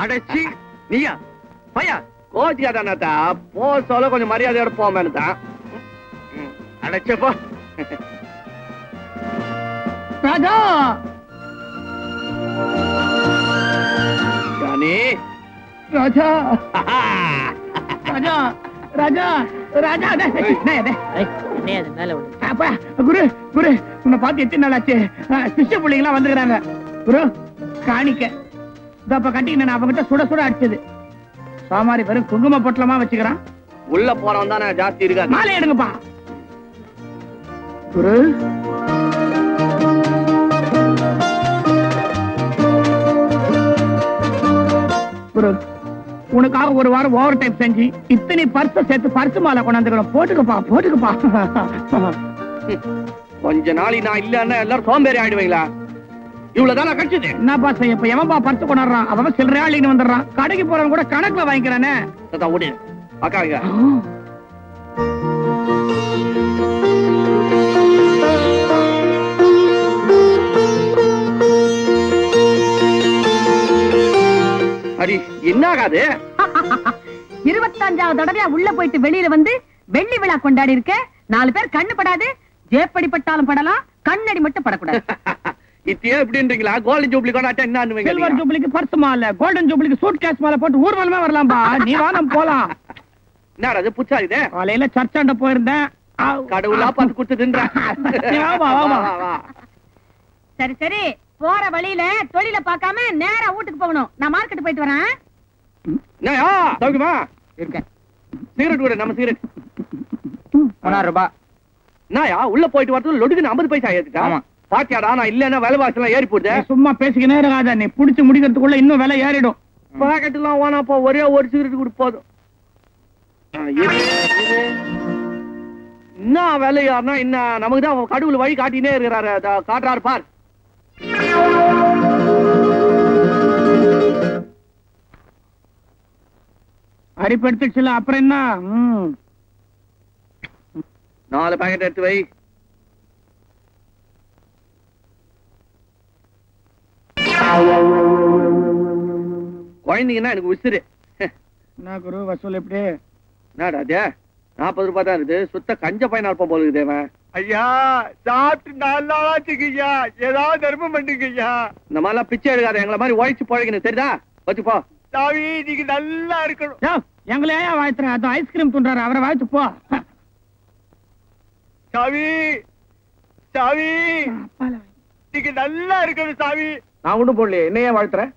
அடச்சி நீயா பையா கோச்சிக்காதானத்தா போ சொல்ல கொஞ்சம் மரியாதையோட போமேன்னு தான் அடைச்சப்போ ராஜா ஜானி ராஜா ராஜா ராஜா ராஜா குரு குரு உன்னை பார்த்து எத்தனை நாள் ஆச்சு சிஷ்ய பிள்ளைங்களாம் வந்துக்கிறாங்க குரு காணிக்க இதப்ப கட்டிக்கிட்டு அவங்கிட்ட சுட சுட அடிச்சது சாமாரி வெறும் குங்கும பொட்டலமா வச்சுக்கிறான் உள்ள போறவன் தானே ஜாஸ்தி இருக்காது மாலை எடுங்கப்பா குரு குரு உனக்காக ஒரு வாரம் ஓவர் டைம் செஞ்சு இத்தனை பர்ச சேர்த்து பர்சு மாலை கொண்டாந்துக்கிறோம் போட்டுக்கப்பா போட்டுக்கப்பா கொஞ்ச நாளைக்கு நான் இல்லன்னா எல்லாரும் சோம்பேறி ஆயிடுவீங்களா இவ்வளவுதான கட்சிது என்னப்பா செய்ய இப்ப எவன்பா பர்சு கொண்டாடுறான் அவன் சில்லறையாளின்னு வந்துடுறான் கடைக்கு போறவன் கூட கணக்குல வாங்கிக்கிறானே ஓடு அக்காங்க அடி என்ன ஆகாது 25வது தடவையா உள்ள போயிட்டு வெளியில வந்து வெள்ளி விழா கொண்டாடி இருக்க 4 பேர் கண்ணு படாது ஜேப்படி பட்டாலும் படலாம் கண்ணடி மட்டும் படக்கூடாது இத்தியே எப்படின்றீங்களா கோல்டன் ஜூப்ளி கொண்டாட்ட என்ன சில்வர் ஜூப்ளிக்கு பர்ஸ் மாலை கோல்டன் ஜூப்ளிக்கு சூட் கேஸ் மாலை போட்டு ஊர்வலமா வரலாம்பா நீ வா நம்ம போலாம் என்னடா அது புச்சா இது காலையில சர்ச்சாண்ட போயிருந்தேன் கடவுளா பார்த்து கொடுத்துதுன்ற சரி சரி போற வழியில தொழில பார்க்காம நேரா வீட்டுக்கு போகணும் நான் மார்க்கெட் போயிட்டு வரேன் என்னயா சௌக்கியமா இருக்கேன் சிகரெட் கூட நம்ம சிகரெட் 1000 ரூபாய் என்னயா உள்ள போயிட்டு வரது லொடுக்கு 50 பைசா ஏத்துக்கா பாத்தியாடா நான் இல்லன்னா விலைவாசி எல்லாம் ஏறி போடுது சும்மா பேசிக்கினே இருக்காத நீ புடிச்சு முடிக்கிறதுக்குள்ள இன்னும் விலை ஏறிடும் பாக்கெட் எல்லாம் ஓனாப்பா ஒரே ஒரு சிகரெட் கூட போதும் என்ன வேலையாருன்னா என்ன நமக்கு தான் கடவுள் வழி காட்டினே இருக்கிறாரு காட்டுறாரு பார் அரிப்படுத்துச்சுல அப்புறம் என்ன 4 பாக்கெட் எடுத்து வை குழந்தைங்கன்னா எனக்கு உசுரு என்ன குரு வசூல் எப்படி என்னடா 40 ரூபாய் தான் இருக்குது சுத்த கஞ்ச பையனா இருப்போம் போல தேவன் ஐயா சாப்பிட்டு 4 நாளாச்சுங்கய்யா ஏதாவது தர்மம் பண்ணுங்கய்யா இந்த மாதிரிலாம் பிச்சை எடுக்காத எங்களை மாதிரி உழைச்சு பழகணும் தெரியுதா வச்சுப்போ சாமி நீங்க நல்லா இருக்கணும் எங்களை ஏன் வாழ்த்துறேன் அது ஐஸ்கிரீம் துண்டாரு அவரை வாழ்த்து போ சாமி சாமி நீங்க நல்லா இருக்கணும் சாமி நான் ஒண்ணும் போடலையே என்னையே வாழ்த்துறேன்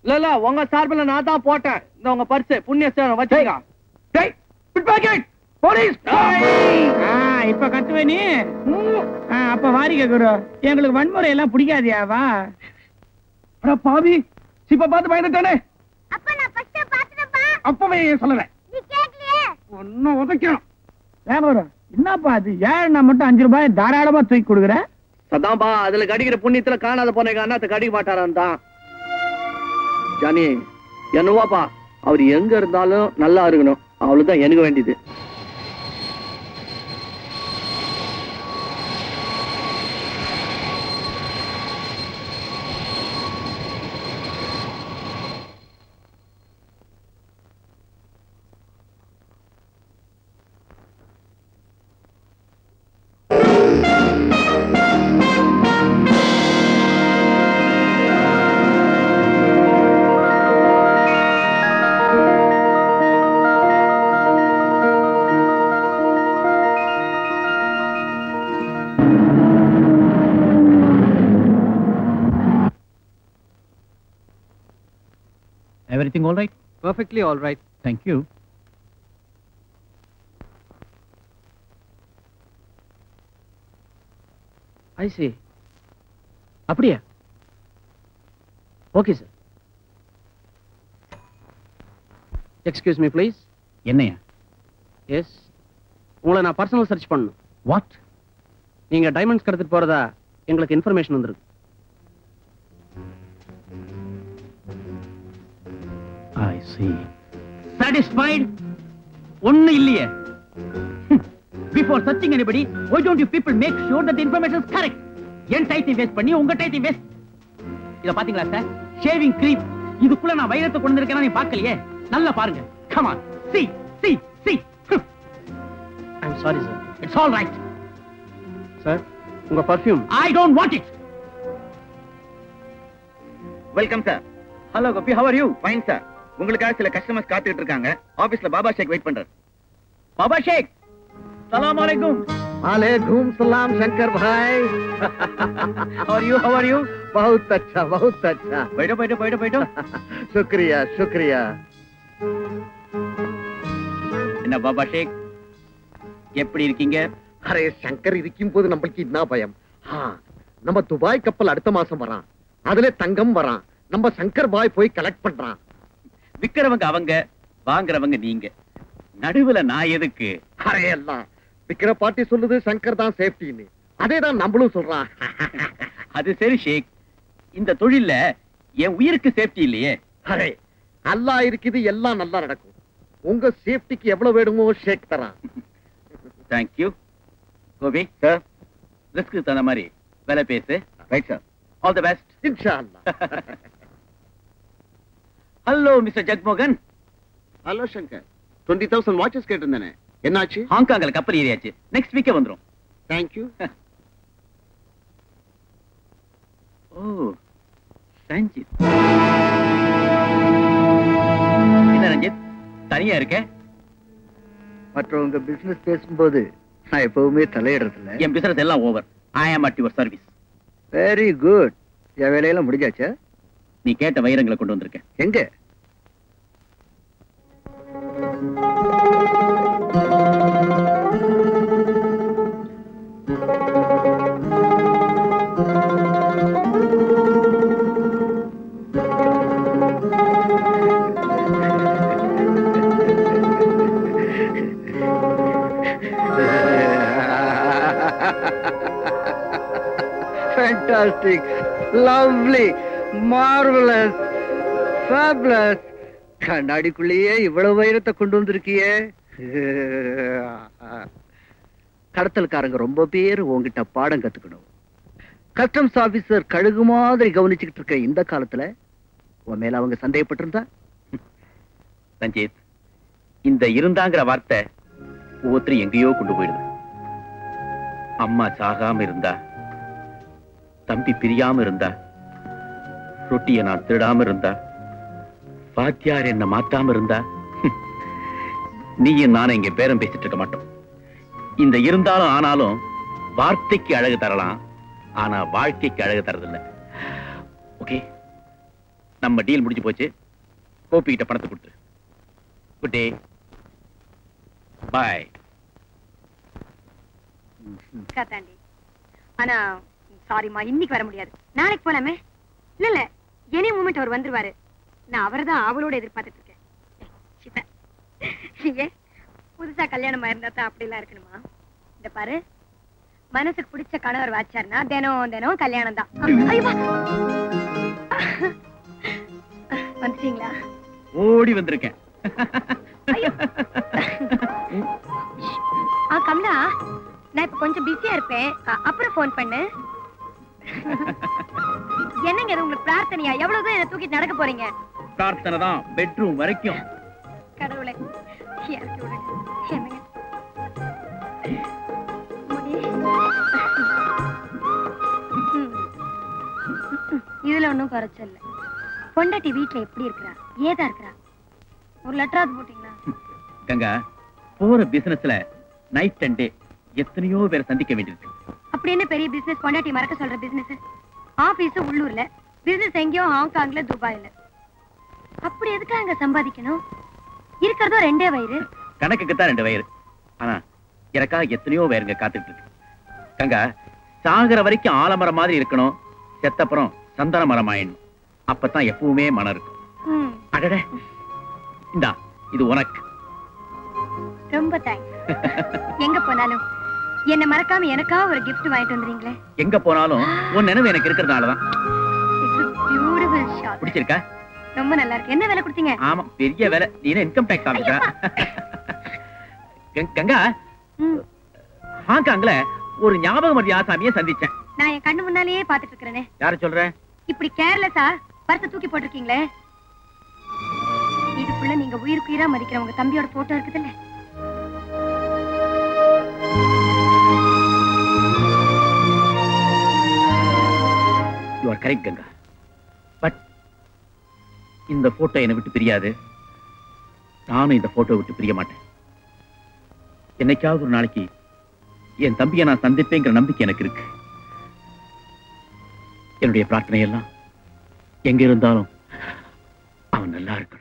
இல்ல உங்க சார்பில் நான் தான் போட்டேன் இந்த உங்க பர்ஸ் புண்ணிய வச்சுக்கா இப்ப கத்துவே நீ அப்ப வாரிக்க குரு எங்களுக்கு வன்முறை எல்லாம் பிடிக்காதியாவா பாவி இப்ப பார்த்து பயந்துட்டானே அப்பவே சொல்லல ஒன்னும் உதைக்கணும் என்னப்பா அது ஏன்னா மட்டும் 5 ரூபாய் தாராளமா தூக்கி கொடுக்குற சதாம்பா அதுல கடிக்கிற புண்ணியத்துல காணாத போனேங்க அண்ணாத்த கடிக்க மாட்டாரான் தான் ஜானி என்னவாப்பா அவர் எங்க இருந்தாலும் நல்லா இருக்கணும் அவ்வளவுதான் எனக்கு வேண்டியது Everything all right? Perfectly all right. Thank you. I see. அப்படியா? Okay sir. Excuse me please. என்னையா? Yes. உங்களை நான் பர்சனல் சர்ச் பண்ணணும். What? நீங்க டைமண்ட்ஸ் கடத்திட்டு போறதா எங்களுக்கு இன்ஃபர்மேஷன் வந்திருக்கு. I see. Satisfied? ஒண்ணு இல்லையே. Before searching anybody, why don't you people make sure that the information is correct? என் டைத்தை வேஸ்ட் பண்ணி உங்க டைத்தை வேஸ்ட். இத பாத்தீங்களா சார்? Shaving cream. இதுக்குள்ள நான் வைரத்தை கொண்டு வந்திருக்கேனா நீ பார்க்கலையே. நல்லா பாருங்க. Come on. See. I'm sorry, sir. It's all right. Sir, உங்க perfume. I don't want it. Welcome sir. Hello, Gopi. How are you? Fine sir. உங்களுக்காக சில கஸ்டமர்ஸ் காத்துக்கிட்டு இருக்காங்க. ஆபீஸ்ல பாபா ஷேக் வெயிட் பண்றாரு. Baba Sheikh. Salam alaikum. वालेकुम सलाम शंकर भाई. How are you? बहुत अच्छा. बैठो. शुक्रिया. என்ன பாபா ஷேக்? எப்படி இருக்கீங்க? அரே சங்கர் இருக்கும் போது நம்மளுக்கு என்ன பயம்? நம்ம துபாய் கப்பல் அடுத்த மாசம் வரான். அதுல தங்கம் வரான். நம்ம சங்கர் பாய் போய் கலெக்ட் பண்றான். விக்கிறவங்க அவங்க, வாங்குறவங்க நீங்க. நடுவுல நான் எதுக்கு? அரே எல்லாம் விக்கிற பாட்டி சொல்லுது சங்கர் தான் சேஃப்டின்னு. அதேதான் நம்மளும் சொல்றான். அது சரி ஷேக், இந்த தொழில்ல என் உயிருக்கு சேஃப்டி இல்லையே. அரே அல்லாஹ் இருக்குது, எல்லாம் நல்லா நடக்கும். உங்க சேஃப்டிக்கு எவ்வளவு வேணுமோ ஷேக் தரான். தேங்க்யூ. கோபி சார், ரிஸ்க்கு தகுந்த மாதிரி வேலை பேசு. Right sir. All the best. இன்ஷா அல்லாஹ். Hello mister Jagmohan. Hello Shankar. 20,000 watches கேட்டிருந்தேனே, என்னாச்சு? ஹாங்காங்ல கப்பல் ஏறியாச்சு. நெக்ஸ்ட் வீக்கே வந்துரும். தேங்க்யூ. ஓ ரஞ்சித். என்ன ரஞ்சித் தனியா இருக்க? மற்றவங்க பிசினஸ் பேசும்போது நான் எப்பவுமே தலையிடுறது இல்ல. என் பிசினஸ் எல்லாம் over. I am at your service. Very good. என் வேலையெல்லாம் முடிஞ்சாச்சா? நீ கேட்ட வைரங்களை கொண்டு வந்திருக்கேன். எங்க? Fantastic, lovely, marvelous, fabulous. கண்ணாடிக்குள்ளேயே இவ்வளவு வைரத்தை கொண்டு வந்திருக்கியே. கடத்தல்காரங்க ரொம்ப பேர் உங்ககிட்ட பாடம் கத்துக்கணும். கஸ்டம்ஸ் ஆபீசர் கழுகு மாதிரி கவனிச்சுக்கிட்டு இருக்க இந்த காலத்துல உன் மேல அவங்க சந்தேகப்பட்டிருந்தா? ரஞ்சித், இந்த இருந்தாங்கிற வார்த்தை ஒவ்வொருத்தரும் எங்கேயோ கொண்டு போயிடுது. அம்மா சாகாம இருந்தா, தம்பி பிரியாம இருந்தா, ரொட்டியை நான் திருடாம இருந்தா, பாத்தியார் என்ன மாத்தாம இருந்தா, நீயும் நானும் இங்க பேரம் பேசிட்டு இருக்க மாட்டோம். இந்த இருந்தாலும் ஆனாலும் வார்த்தைக்கு அழகு தரலாம், ஆனா வாழ்க்கைக்கு அழகு தரதில்லை. ஓகே, நம்ம டீல் முடிஞ்சு போச்சு. கோபி கிட்ட பணத்தை கொடுத்து. குட் டே, பாய். காத்தாண்டி, ஆனா சாரிமா, இன்னைக்கு வர முடியாது. நாளைக்கு போலாமே. இல்ல எனி மூமெண்ட் அவர் வந்துருவாரு. நான் அவர்தான் அவளோட எதிர்பார்த்துட்டு இருக்கேன். புதுசா கல்யாணம் ஆயிருந்தா தான் அப்படி எல்லாம் இருக்கணுமா? இந்த பாரு, மனசுக்கு பிடிச்ச கணவர் வாச்சாருன்னா தினம் தினம் கல்யாணம் தான். வந்துட்டீங்களா? ஓடி வந்திருக்கேன். கமலா, நான் இப்ப கொஞ்சம் பிஸியா இருப்பேன், அப்புறம் போன் பண்ணு. என்னங்க இது உங்களுக்கு பிரார்த்தனையா? எவ்வளவுதான் என்ன தூக்கிட்டு நடக்க போறீங்க? பிரார்த்தனை தான், பெட்ரூம் வரைக்கும். கடவுளே, இறக்கி விடுங்க. என்னங்க இதுல ஒன்னும் குறைச்சல். பொண்டாட்டி வீட்டுல எப்படி இருக்கிறா, ஏதா இருக்கிறா? ஒரு லெட்டராவது போட்டீங்களா? கங்கா, போற பிசினஸ்ல நைட் அண்ட் டே எத்தனையோ பேரை சந்திக்க வேண்டியிருக்கு. அப்படி என்ன பெரிய பிசினஸ் பொண்டாட்டி மறக்க சொல்ற பிசினஸ்? ஆபீஸ் உள்ளூர்ல, பிசினஸ் எங்கேயோ ஹாங்காங்ல, துபாயில. அப்படி எதுக்கு அங்க சம்பாதிக்கணும்? இருக்கிறதோ ரெண்டே வயிறு. கணக்குக்கு தான் 2 வயிறு. ஆனா எனக்காக எத்தனையோ வயிறுங்க காத்துட்டு இருக்கு. கங்கா, சாகர வரைக்கும் ஆலமரம் மாதிரி இருக்கணும், செத்தப்புறம் சந்தன மரம் ஆயிடணும். அப்பதான் எப்பவுமே மனம் இருக்கும். அடட, இந்தா இது உனக்கு. ரொம்ப தேங்க்ஸ். எங்க போனாலும் என்ன மறக்காம எனக்கா ஒரு gift வாங்கிட்டு வந்துறீங்களே. எங்க போனாலும் உன் நினைவு எனக்கு இருக்கிறதுனாலதான். Beautiful shot. பிடிச்சிருக்கா? ரொம்ப நல்லா இருக்கு. என்ன விலை கொடுத்தீங்க? ஆமா, பெரிய வேலை. நீ இன்கம் டாக்ஸ் ஆபீசரா? கங்கா, ஹாங்காங்ல ஒரு ஞாபக மருதி ஆசாமியை சந்திச்சேன். நான் என் கண்ணு முன்னாலேயே பாத்துட்டு இருக்கிறேனே. யார சொல்ற? இப்படி கேர்லெஸ்ஸா பர்ஸ தூக்கி போட்டிருக்கீங்களே, இதுக்குள்ள நீங்க உயிருக்குயிரா மதிக்கிற உங்க தம்பியோட போட்டோ இருக்குதுல்ல? You are correct, Ganga. But இந்த போட்டோ என்னை விட்டு பிரியாது. நானும் இந்த போட்டோ விட்டு பிரிய மாட்டேன். என்னைக்காவது ஒரு நாளைக்கு என் தம்பியை நான் சந்திப்பேங்கிற நம்பிக்கை எனக்கு இருக்கு. என்னுடைய பிரார்த்தனை எல்லாம் எங்க இருந்தாலும் அவன் நல்லா இருக்கணும்.